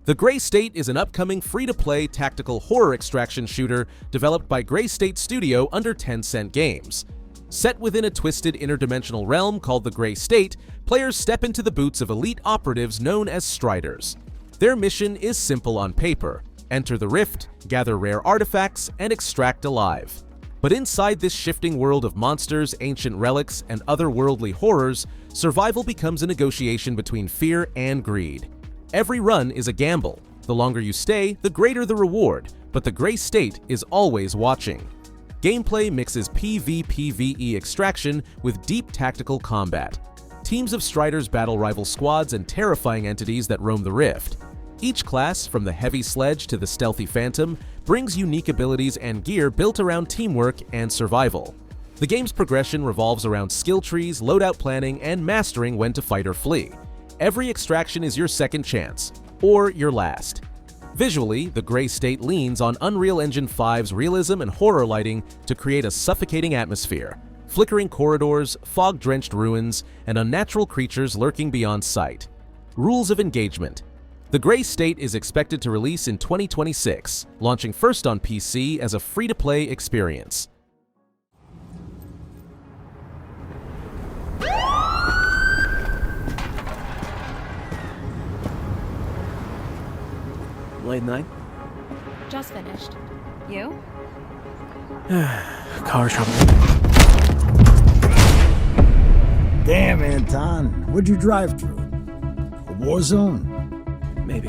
The Gray State is an upcoming free-to-play tactical horror extraction shooter developed by Gray State Studio under Tencent Games. Set within a twisted interdimensional realm called the Gray State, players step into the boots of elite operatives known as Striders. Their mission is simple on paper: enter the rift, gather rare artifacts, and extract alive. But inside this shifting world of monsters, ancient relics, and otherworldly horrors, survival becomes a negotiation between fear and greed. Every run is a gamble. The longer you stay, the greater the reward, but the Gray State is always watching. Gameplay mixes PvPvE extraction with deep tactical combat. Teams of Striders battle rival squads and terrifying entities that roam the rift. Each class, from the heavy sledge to the stealthy phantom, brings unique abilities and gear built around teamwork and survival. The game's progression revolves around skill trees, loadout planning, and mastering when to fight or flee. Every extraction is your second chance, or your last. Visually, the Gray State leans on Unreal Engine 5's realism and horror lighting to create a suffocating atmosphere. Flickering corridors, fog-drenched ruins, and unnatural creatures lurking beyond sight. Rules of engagement. The Gray State is expected to release in 2026, launching first on PC as a free-to-play experience. Late night? Just finished. You? Car trouble. Damn, Anton. What'd you drive through? A war zone? Maybe.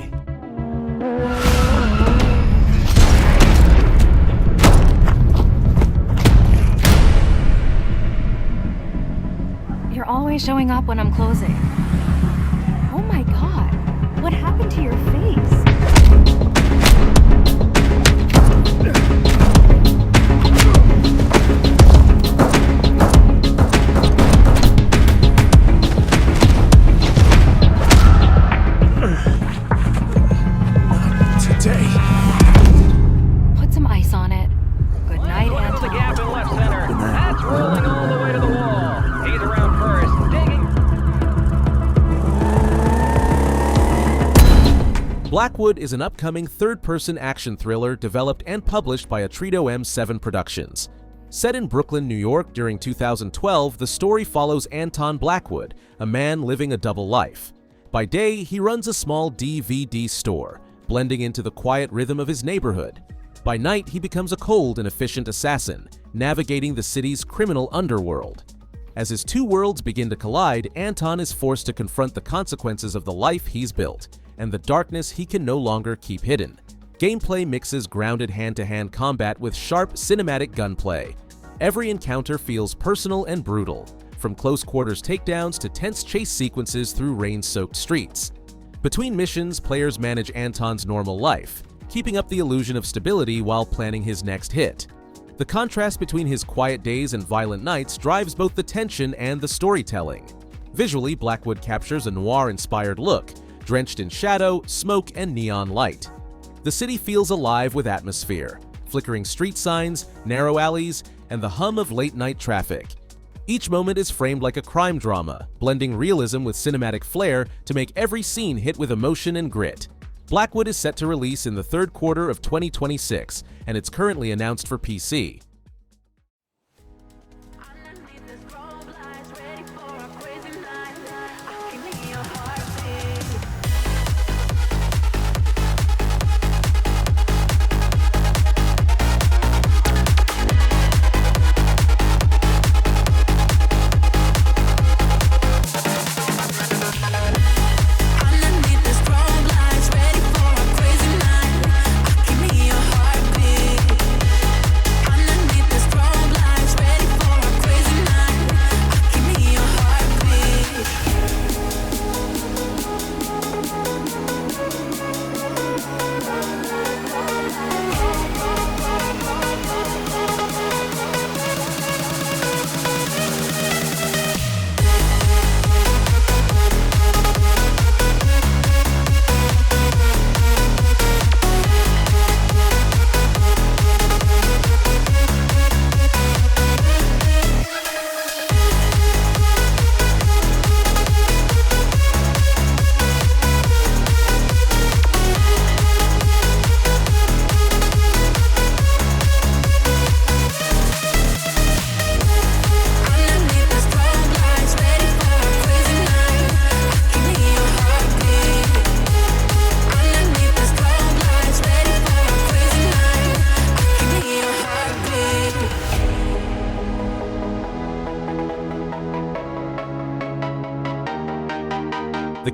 You're always showing up when I'm closing. Oh my god, what happened to your face? Put some ice on it. Good night, Anton. The gap in left center. That's rolling all the way to the wall. He's around first, digging. Blackwood is an upcoming third-person action thriller developed and published by Atredo M7 Productions. Set in Brooklyn, New York during 2012, the story follows Anton Blackwood, a man living a double life. By day, he runs a small DVD store, blending into the quiet rhythm of his neighborhood. By night, he becomes a cold and efficient assassin, navigating the city's criminal underworld. As his two worlds begin to collide, Anton is forced to confront the consequences of the life he's built, and the darkness he can no longer keep hidden. Gameplay mixes grounded hand-to-hand combat with sharp cinematic gunplay. Every encounter feels personal and brutal, from close-quarters takedowns to tense chase sequences through rain-soaked streets. Between missions, players manage Anton's normal life, keeping up the illusion of stability while planning his next hit. The contrast between his quiet days and violent nights drives both the tension and the storytelling. Visually, Blackwood captures a noir-inspired look, drenched in shadow, smoke, and neon light. The city feels alive with atmosphere, flickering street signs, narrow alleys, and the hum of late-night traffic. Each moment is framed like a crime drama, blending realism with cinematic flair to make every scene hit with emotion and grit. Blackwood is set to release in the third quarter of 2026, and it's currently announced for PC.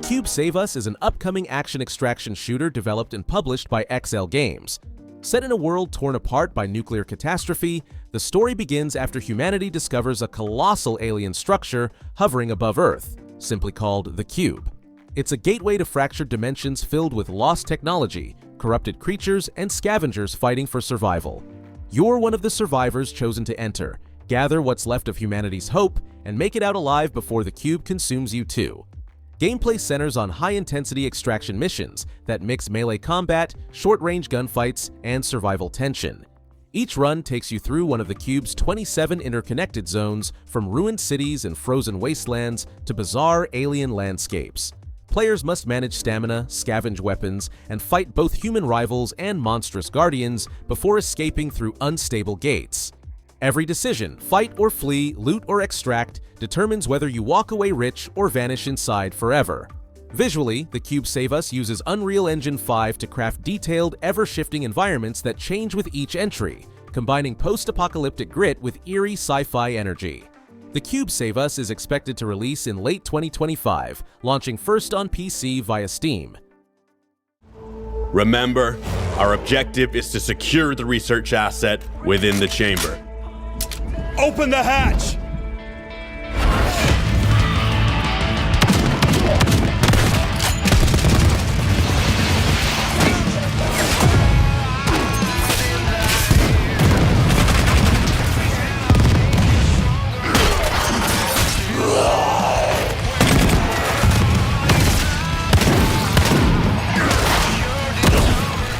Cube Save Us is an upcoming action extraction shooter developed and published by XL Games. Set in a world torn apart by nuclear catastrophe, the story begins after humanity discovers a colossal alien structure hovering above Earth, simply called the Cube. It's a gateway to fractured dimensions filled with lost technology, corrupted creatures, and scavengers fighting for survival. You're one of the survivors chosen to enter, gather what's left of humanity's hope, and make it out alive before the Cube consumes you too. Gameplay centers on high-intensity extraction missions that mix melee combat, short-range gunfights, and survival tension. Each run takes you through one of the Cube's 27 interconnected zones, from ruined cities and frozen wastelands to bizarre alien landscapes. Players must manage stamina, scavenge weapons, and fight both human rivals and monstrous guardians before escaping through unstable gates. Every decision, fight or flee, loot or extract, determines whether you walk away rich or vanish inside forever. Visually, the Cube Save Us uses Unreal Engine 5 to craft detailed, ever-shifting environments that change with each entry, combining post-apocalyptic grit with eerie sci-fi energy. The Cube Save Us is expected to release in late 2025, launching first on PC via Steam. Remember, our objective is to secure the research asset within the chamber. Open the hatch!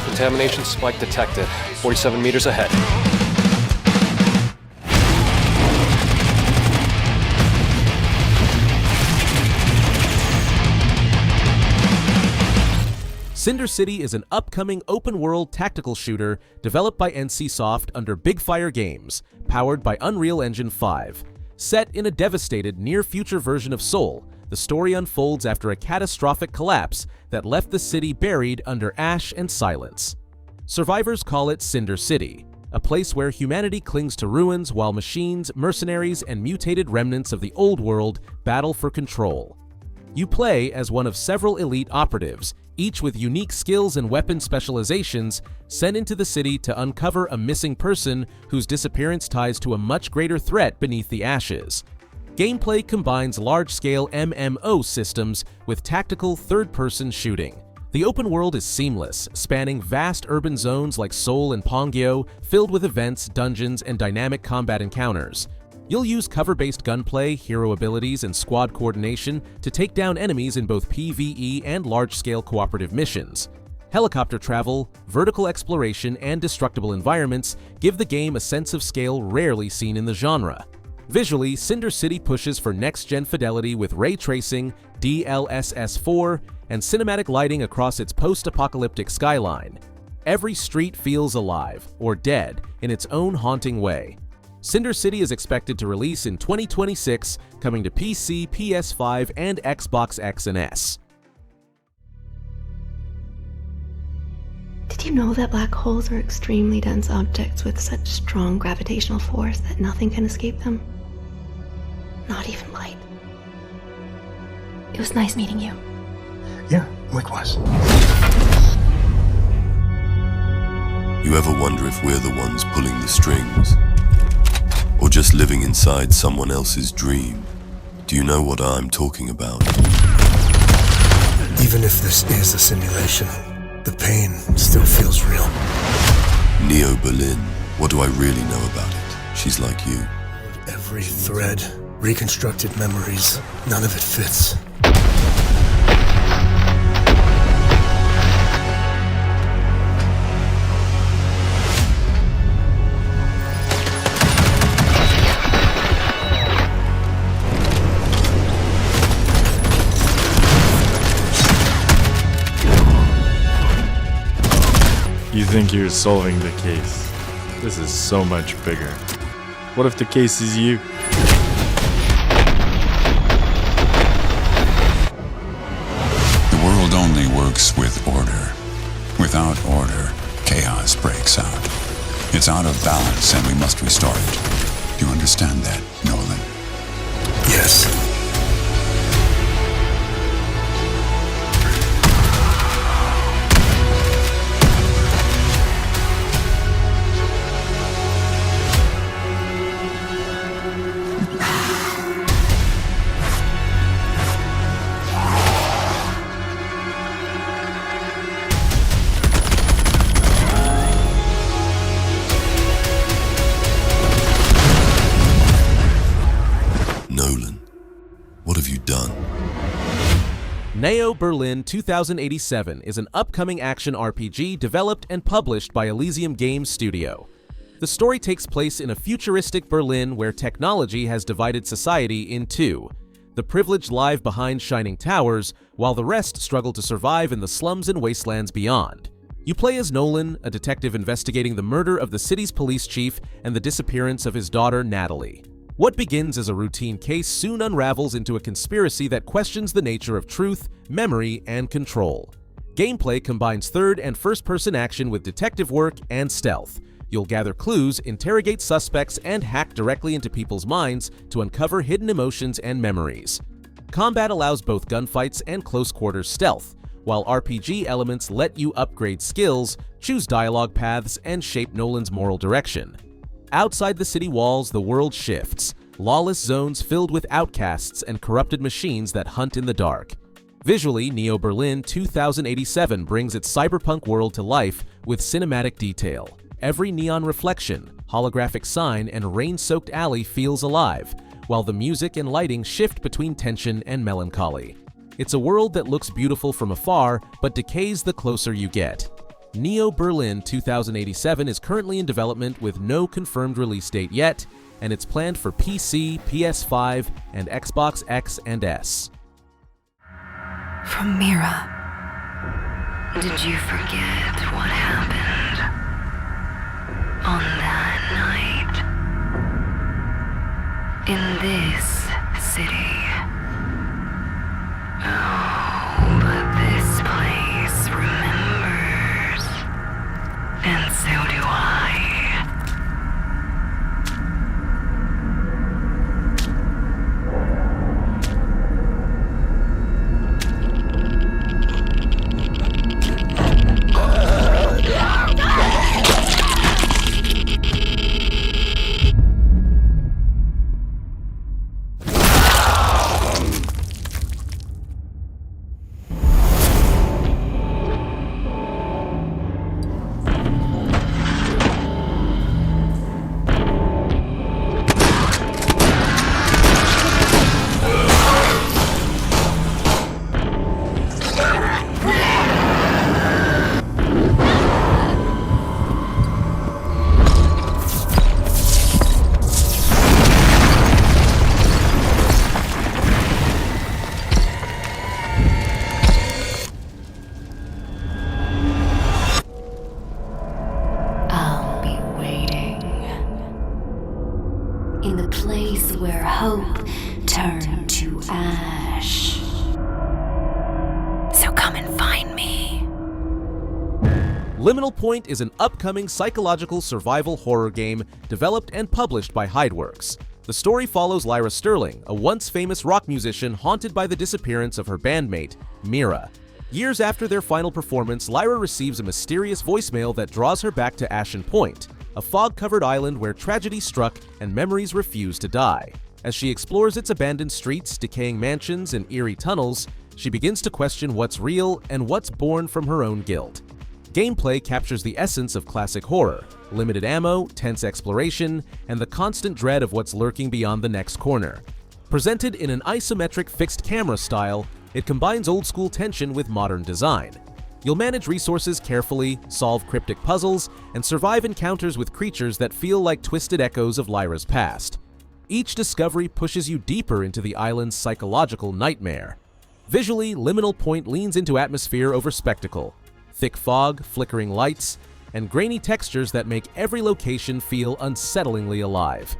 Contamination spike detected. 47 meters ahead. Cinder City is an upcoming open-world tactical shooter developed by NCSoft under Big Fire Games, powered by Unreal Engine 5. Set in a devastated near-future version of Seoul, the story unfolds after a catastrophic collapse that left the city buried under ash and silence. Survivors call it Cinder City, a place where humanity clings to ruins while machines, mercenaries, and mutated remnants of the old world battle for control. You play as one of several elite operatives, each with unique skills and weapon specializations, sent into the city to uncover a missing person whose disappearance ties to a much greater threat beneath the ashes. Gameplay combines large-scale MMO systems with tactical third-person shooting. The open world is seamless, spanning vast urban zones like Seoul and Pyeongtaek, filled with events, dungeons, and dynamic combat encounters. You'll use cover-based gunplay, hero abilities, and squad coordination to take down enemies in both PvE and large-scale cooperative missions. Helicopter travel, vertical exploration, and destructible environments give the game a sense of scale rarely seen in the genre. Visually, Cinder City pushes for next-gen fidelity with ray tracing, DLSS 4, and cinematic lighting across its post-apocalyptic skyline. Every street feels alive, or dead, in its own haunting way. Cinder City is expected to release in 2026, coming to PC, PS5, and Xbox X and S. Did you know that black holes are extremely dense objects with such strong gravitational force that nothing can escape them? Not even light. It was nice meeting you. Yeah, likewise. You ever wonder if we're the ones pulling the strings? Or just living inside someone else's dream? Do you know what I'm talking about? Even if this is a simulation, the pain still feels real. Neo Berlin, what do I really know about it? She's like you. Every thread, reconstructed memories, none of it fits. You think you're solving the case. This is so much bigger. What if the case is you? The world only works with order. Without order, chaos breaks out. It's out of balance and we must restore it. Do you understand that, Nolan? Yes. Berlin 2087 is an upcoming action RPG developed and published by Elysium Games Studio. The story takes place in a futuristic Berlin where technology has divided society in two. The privileged live behind shining towers, while the rest struggle to survive in the slums and wastelands beyond. You play as Nolan, a detective investigating the murder of the city's police chief and the disappearance of his daughter, Natalie. What begins as a routine case soon unravels into a conspiracy that questions the nature of truth, memory, and control. Gameplay combines third- and first-person action with detective work and stealth. You'll gather clues, interrogate suspects, and hack directly into people's minds to uncover hidden emotions and memories. Combat allows both gunfights and close-quarters stealth, while RPG elements let you upgrade skills, choose dialogue paths, and shape Nolan's moral direction. Outside the city walls, the world shifts, lawless zones filled with outcasts and corrupted machines that hunt in the dark. Visually, Neo Berlin 2087 brings its cyberpunk world to life with cinematic detail. Every neon reflection, holographic sign, and rain-soaked alley feels alive, while the music and lighting shift between tension and melancholy. It's a world that looks beautiful from afar, but decays the closer you get. Neo Berlin 2087 is currently in development with no confirmed release date yet, and it's planned for PC, PS5, and Xbox X and S. From Mira. Did you forget what happened on that night in this city? Oh, but this place remembers, and so do I. In the place where hope turned to ash. So come and find me. Liminal Point is an upcoming psychological survival horror game developed and published by Hideworks. The story follows Lyra Sterling, a once famous rock musician haunted by the disappearance of her bandmate, Mira. Years after their final performance, Lyra receives a mysterious voicemail that draws her back to Ashen Point, a fog-covered island where tragedy struck and memories refuse to die. As she explores its abandoned streets, decaying mansions, and eerie tunnels, she begins to question what's real and what's born from her own guilt. Gameplay captures the essence of classic horror: limited ammo, tense exploration, and the constant dread of what's lurking beyond the next corner. Presented in an isometric fixed camera style, it combines old-school tension with modern design. You'll manage resources carefully, solve cryptic puzzles, and survive encounters with creatures that feel like twisted echoes of Lyra's past. Each discovery pushes you deeper into the island's psychological nightmare. Visually, Liminal Point leans into atmosphere over spectacle. Thick fog, flickering lights, and grainy textures that make every location feel unsettlingly alive.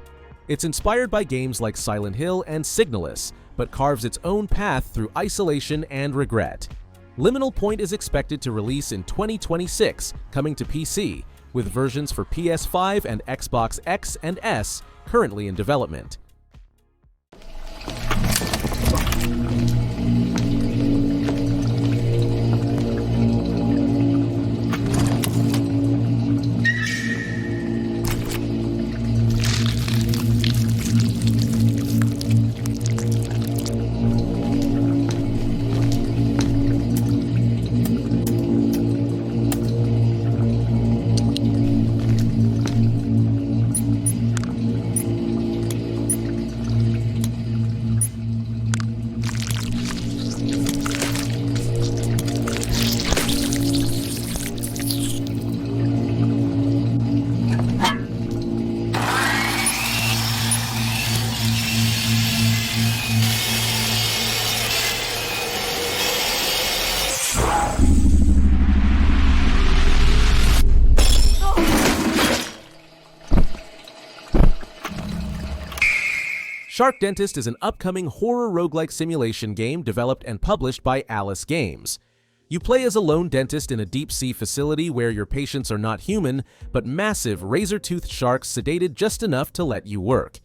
It's inspired by games like Silent Hill and Signalis, but carves its own path through isolation and regret. Liminal Point is expected to release in 2026, coming to PC, with versions for PS5 and Xbox X and S currently in development. Shark Dentist is an upcoming horror roguelike simulation game developed and published by Alice Games. You play as a lone dentist in a deep-sea facility where your patients are not human, but massive, razor-toothed sharks sedated just enough to let you work.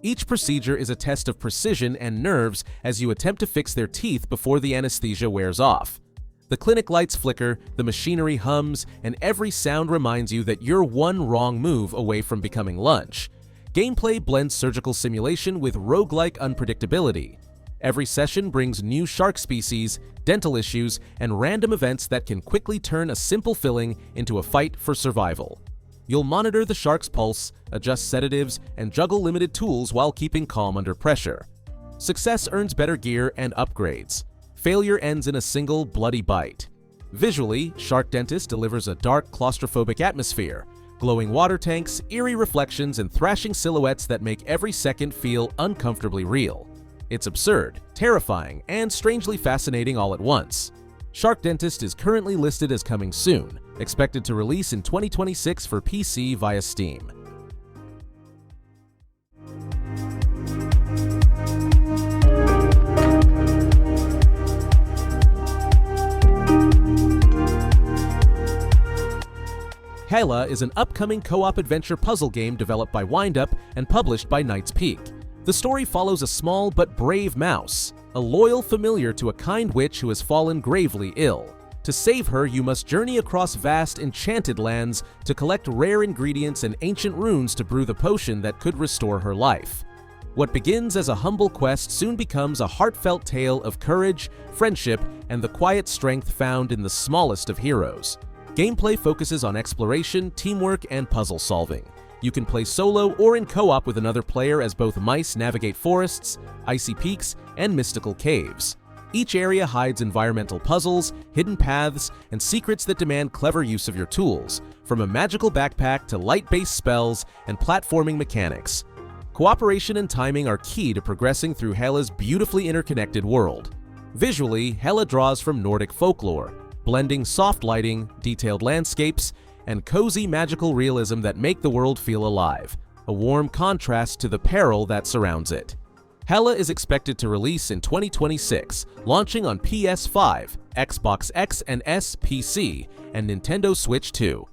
Each procedure is a test of precision and nerves as you attempt to fix their teeth before the anesthesia wears off. The clinic lights flicker, the machinery hums, and every sound reminds you that you're one wrong move away from becoming lunch. Gameplay blends surgical simulation with roguelike unpredictability. Every session brings new shark species, dental issues, and random events that can quickly turn a simple filling into a fight for survival. You'll monitor the shark's pulse, adjust sedatives, and juggle limited tools while keeping calm under pressure. Success earns better gear and upgrades. Failure ends in a single bloody bite. Visually, Shark Dentist delivers a dark, claustrophobic atmosphere, glowing water tanks, eerie reflections, and thrashing silhouettes that make every second feel uncomfortably real. It's absurd, terrifying, and strangely fascinating all at once. Shark Dentist is currently listed as coming soon, expected to release in 2026 for PC via Steam. Hela is an upcoming co-op adventure puzzle game developed by Windup and published by Knight's Peak. The story follows a small but brave mouse, a loyal familiar to a kind witch who has fallen gravely ill. To save her, you must journey across vast, enchanted lands to collect rare ingredients and ancient runes to brew the potion that could restore her life. What begins as a humble quest soon becomes a heartfelt tale of courage, friendship, and the quiet strength found in the smallest of heroes. Gameplay focuses on exploration, teamwork, and puzzle solving. You can play solo or in co-op with another player as both mice navigate forests, icy peaks, and mystical caves. Each area hides environmental puzzles, hidden paths, and secrets that demand clever use of your tools, from a magical backpack to light-based spells and platforming mechanics. Cooperation and timing are key to progressing through Hela's beautifully interconnected world. Visually, Hela draws from Nordic folklore, blending soft lighting, detailed landscapes, and cozy magical realism that make the world feel alive, a warm contrast to the peril that surrounds it. Hela is expected to release in 2026, launching on PS5, Xbox X and S PC, and Nintendo Switch 2.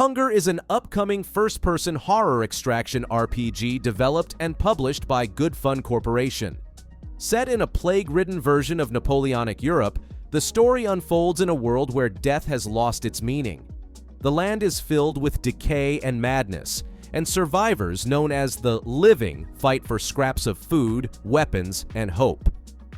Hunger is an upcoming first-person horror extraction RPG developed and published by Good Fun Corporation. Set in a plague-ridden version of Napoleonic Europe, the story unfolds in a world where death has lost its meaning. The land is filled with decay and madness, and survivors, known as the living, fight for scraps of food, weapons, and hope.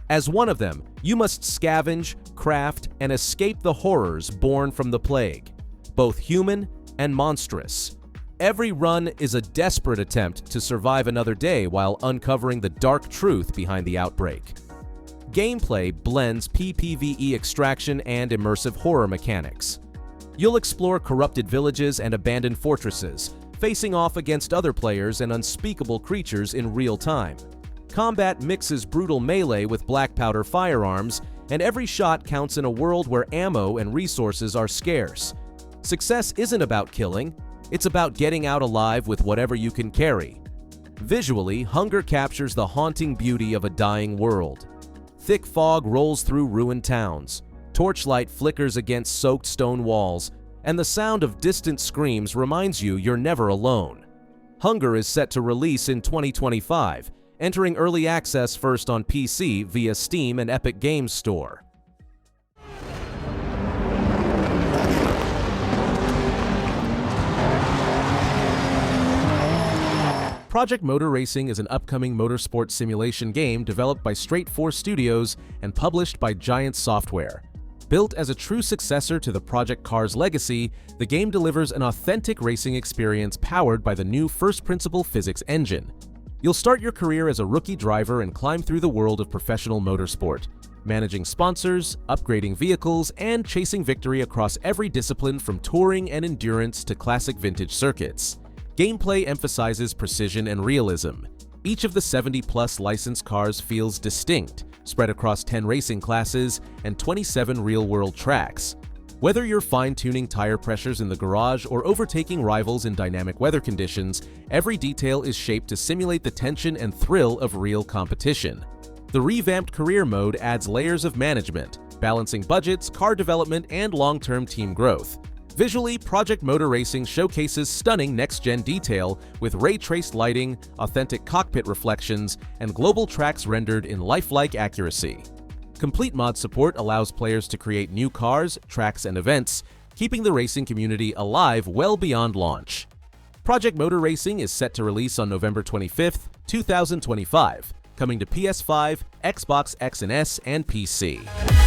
As one of them, you must scavenge, craft, and escape the horrors born from the plague, both human and monstrous. Every run is a desperate attempt to survive another day while uncovering the dark truth behind the outbreak. Gameplay blends PPVE extraction and immersive horror mechanics. You'll explore corrupted villages and abandoned fortresses, facing off against other players and unspeakable creatures in real time. Combat mixes brutal melee with black powder firearms, and every shot counts in a world where ammo and resources are scarce. Success isn't about killing, it's about getting out alive with whatever you can carry. Visually, Hunger captures the haunting beauty of a dying world. Thick fog rolls through ruined towns, torchlight flickers against soaked stone walls, and the sound of distant screams reminds you you're never alone. Hunger is set to release in 2025, entering early access first on PC via Steam and Epic Games Store. Project Motor Racing is an upcoming motorsport simulation game developed by Straight 4 Studios and published by Giant Software. Built as a true successor to the Project Cars legacy, the game delivers an authentic racing experience powered by the new first-principle physics engine. You'll start your career as a rookie driver and climb through the world of professional motorsport, managing sponsors, upgrading vehicles, and chasing victory across every discipline from touring and endurance to classic vintage circuits. Gameplay emphasizes precision and realism. Each of the 70-plus licensed cars feels distinct, spread across 10 racing classes and 27 real-world tracks. Whether you're fine-tuning tire pressures in the garage or overtaking rivals in dynamic weather conditions, every detail is shaped to simulate the tension and thrill of real competition. The revamped career mode adds layers of management, balancing budgets, car development, and long-term team growth. Visually, Project Motor Racing showcases stunning next-gen detail with ray-traced lighting, authentic cockpit reflections, and global tracks rendered in lifelike accuracy. Complete mod support allows players to create new cars, tracks, and events, keeping the racing community alive well beyond launch. Project Motor Racing is set to release on November 25th, 2025, coming to PS5, Xbox X and S, and PC.